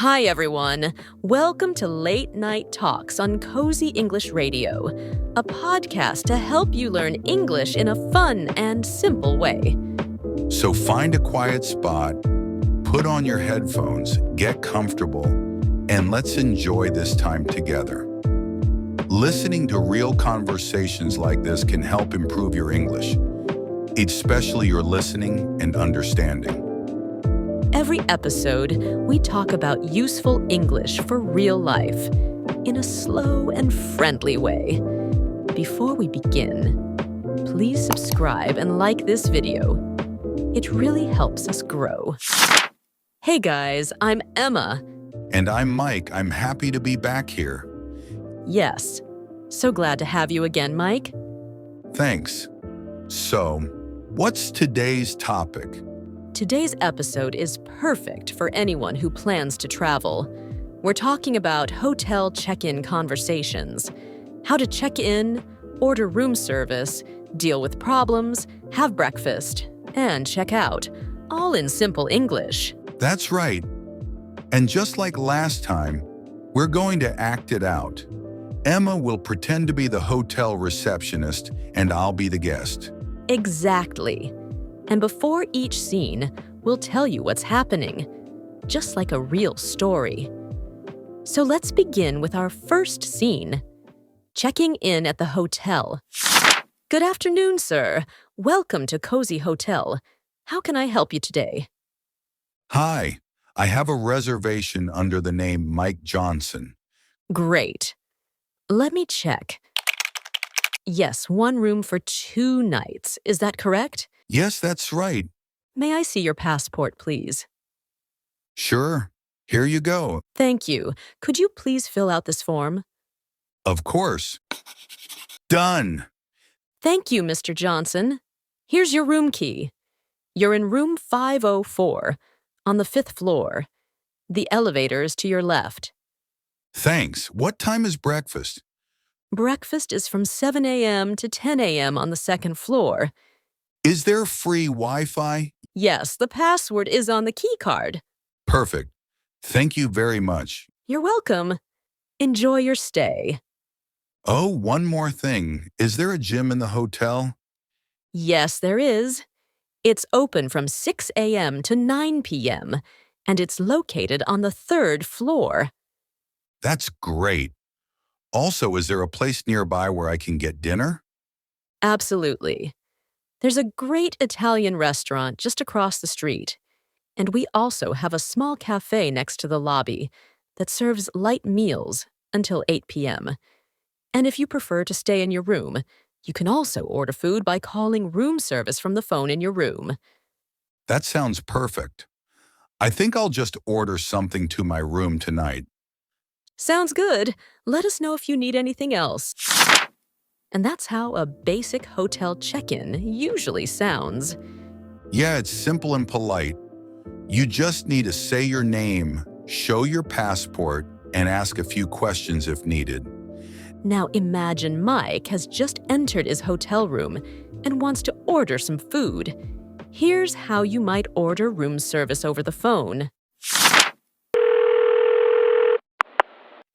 Hi, everyone. Welcome to Late Night Talks on Cozy English Radio, a podcast to help you learn English in a fun and simple way. So find a quiet spot, put on your headphones, get comfortable, and let's enjoy this time together. Listening to real conversations like this can help improve your English, especially your listening and understanding. Every episode, we talk about useful English for real life in a slow and friendly way. Before we begin, please subscribe and like this video. It really helps us grow. Hey guys, I'm Emma. And I'm Mike. I'm happy to be back here. Yes, so glad to have you again, Mike. Thanks. So, what's today's topic? Today's episode is perfect for anyone who plans to travel. We're talking about hotel check-in conversations, how to check in, order room service, deal with problems, have breakfast, and check out, all in simple English. That's right. And just like last time, we're going to act it out. Emma will pretend to be the hotel receptionist, and I'll be the guest. Exactly. And before each scene, we'll tell you what's happening, just like a real story. So let's begin with our first scene, checking in at the hotel. Good afternoon, sir. Welcome to Cozy Hotel. How can I help you today? Hi, I have a reservation under the name Mike Johnson. Great. Let me check. Yes, one room for 2 nights. Is that correct? Yes, that's right. May I see your passport, please? Sure. Here you go. Thank you. Could you please fill out this form? Of course. Done. Thank you, Mr. Johnson. Here's your room key. You're in room 504, on the 5th floor. The elevator is to your left. Thanks. What time is breakfast? Breakfast is from 7 a.m. to 10 a.m. on the 2nd floor. Is there free Wi-Fi? Yes, the password is on the key card. Perfect. Thank you very much. You're welcome. Enjoy your stay. Oh, one more thing. Is there a gym in the hotel? Yes, there is. It's open from 6 a.m. to 9 p.m., and it's located on the 3rd floor. That's great. Also, is there a place nearby where I can get dinner? Absolutely. There's a great Italian restaurant just across the street, and we also have a small cafe next to the lobby that serves light meals until 8 p.m. And if you prefer to stay in your room, you can also order food by calling room service from the phone in your room. That sounds perfect. I think I'll just order something to my room tonight. Sounds good. Let us know if you need anything else. And that's how a basic hotel check-in usually sounds. Yeah, it's simple and polite. You just need to say your name, show your passport, and ask a few questions if needed. Now imagine Mike has just entered his hotel room and wants to order some food. Here's how you might order room service over the phone.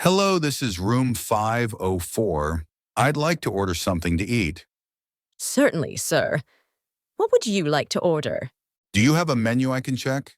Hello, this is room 504. I'd like to order something to eat. Certainly, sir. What would you like to order? Do you have a menu I can check?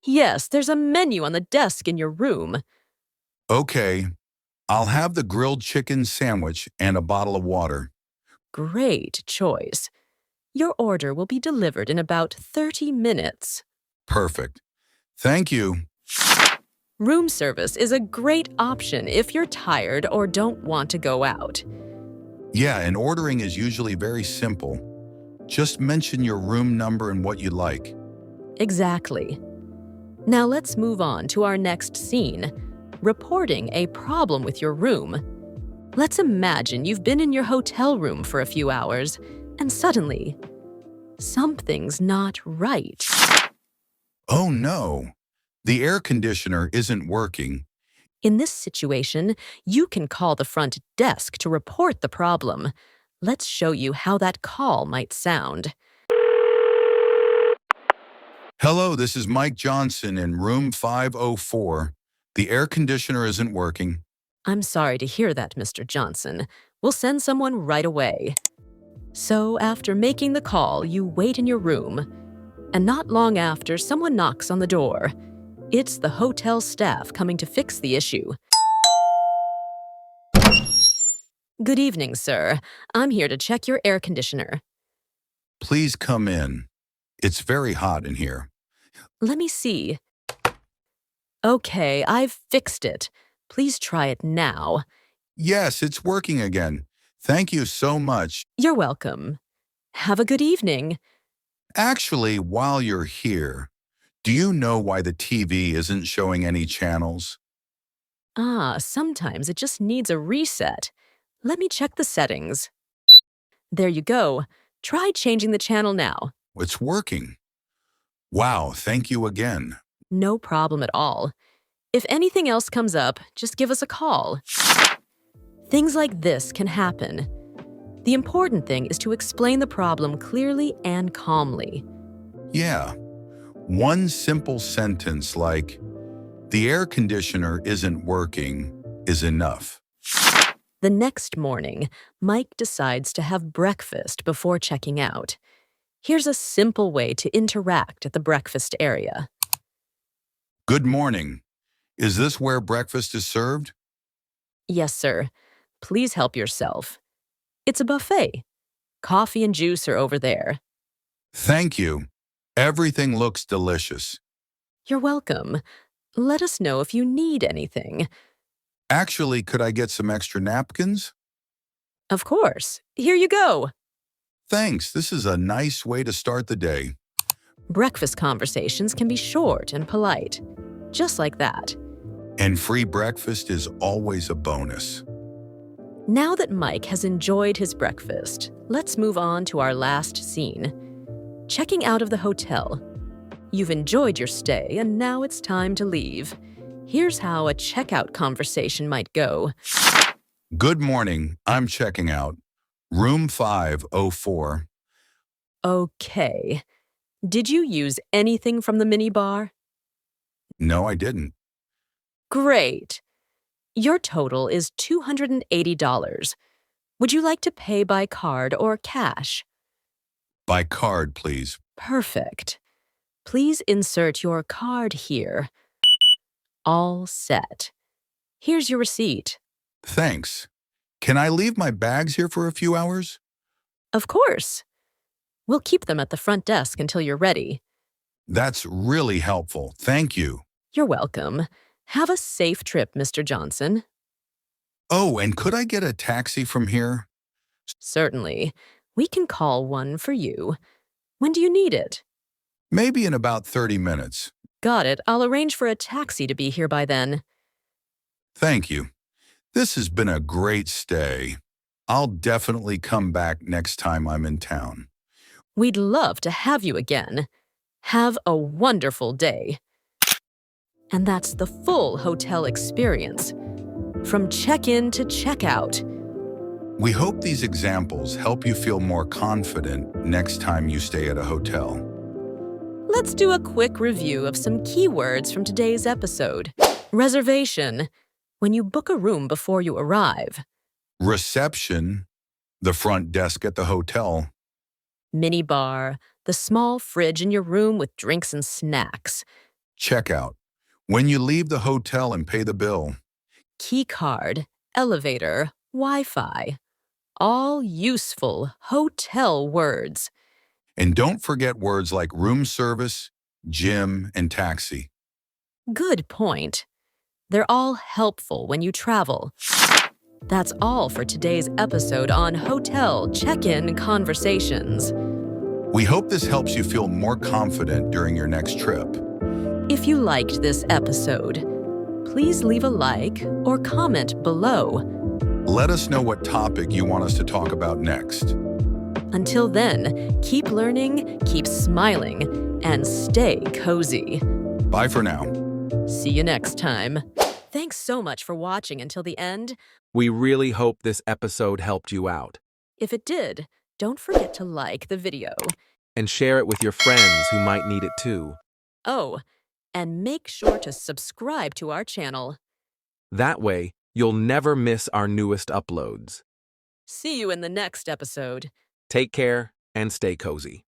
Yes, there's a menu on the desk in your room. Okay. I'll have the grilled chicken sandwich and a bottle of water. Great choice. Your order will be delivered in about 30 minutes. Perfect. Thank you. Room service is a great option if you're tired or don't want to go out. Yeah, and ordering is usually very simple. Just mention your room number and what you like. Exactly. Now let's move on to our next scene, reporting a problem with your room. Let's imagine you've been in your hotel room for a few hours, and suddenly, something's not right. Oh no, the air conditioner isn't working. In this situation, you can call the front desk to report the problem. Let's show you how that call might sound. Hello, this is Mike Johnson in room 504. The air conditioner isn't working. I'm sorry to hear that, Mr. Johnson. We'll send someone right away. So, after making the call, you wait in your room. And not long after, someone knocks on the door. It's the hotel staff coming to fix the issue. Good evening, sir. I'm here to check your air conditioner. Please come in. It's very hot in here. Let me see. Okay, I've fixed it. Please try it now. Yes, it's working again. Thank you so much. You're welcome. Have a good evening. Actually, while you're here, do you know why the TV isn't showing any channels? Sometimes it just needs a reset. Let me check the settings. There you go. Try changing the channel now. It's working. Wow, thank you again. No problem at all. If anything else comes up, just give us a call. Things like this can happen. The important thing is to explain the problem clearly and calmly. Yeah. One simple sentence like, "The air conditioner isn't working," is enough. The next morning, Mike decides to have breakfast before checking out. Here's a simple way to interact at the breakfast area. Good morning. Is this where breakfast is served? Yes, sir. Please help yourself. It's a buffet. Coffee and juice are over there. Thank you. Everything looks delicious. You're welcome. Let us know if you need anything. Actually, could I get some extra napkins? Of course. Here you go. Thanks. This is a nice way to start the day. Breakfast conversations can be short and polite. Just like that. And free breakfast is always a bonus. Now that Mike has enjoyed his breakfast, let's move on to our last scene. Checking out of the hotel. You've enjoyed your stay and now it's time to leave. Here's how a checkout conversation might go. Good morning. I'm checking out. Room 504. Okay. Did you use anything from the minibar? No, I didn't. Great. Your total is $280. Would you like to pay by card or cash? By card, please. Perfect. Please insert your card here. All set. Here's your receipt. Thanks. Can I leave my bags here for a few hours? Of course. We'll keep them at the front desk until you're ready. That's really helpful. Thank you. You're welcome. Have a safe trip, Mr. Johnson. Oh, and could I get a taxi from here? Certainly. We can call one for you. When do you need it? Maybe in about 30 minutes. Got it. I'll arrange for a taxi to be here by then. Thank you. This has been a great stay. I'll definitely come back next time I'm in town. We'd love to have you again. Have a wonderful day. And that's the full hotel experience. From check-in to check-out. We hope these examples help you feel more confident next time you stay at a hotel. Let's do a quick review of some keywords from today's episode. Reservation, when you book a room before you arrive. Reception, the front desk at the hotel. Minibar, the small fridge in your room with drinks and snacks. Checkout, when you leave the hotel and pay the bill. Key card, elevator, Wi-Fi. All useful hotel words. And don't forget words like room service, gym, and taxi. Good point. They're all helpful when you travel. That's all for today's episode on Hotel Check-In Conversations. We hope this helps you feel more confident during your next trip. If you liked this episode, please leave a like or comment below. Let us know what topic you want us to talk about next. Until then, keep learning, keep smiling, and stay cozy. Bye for now. See you next time. Thanks so much for watching until the end. We really hope this episode helped you out. If it did, don't forget to like the video. And share it with your friends who might need it too. Oh, And make sure to subscribe to our channel. That way, you'll never miss our newest uploads. See you in the next episode. Take care and stay cozy.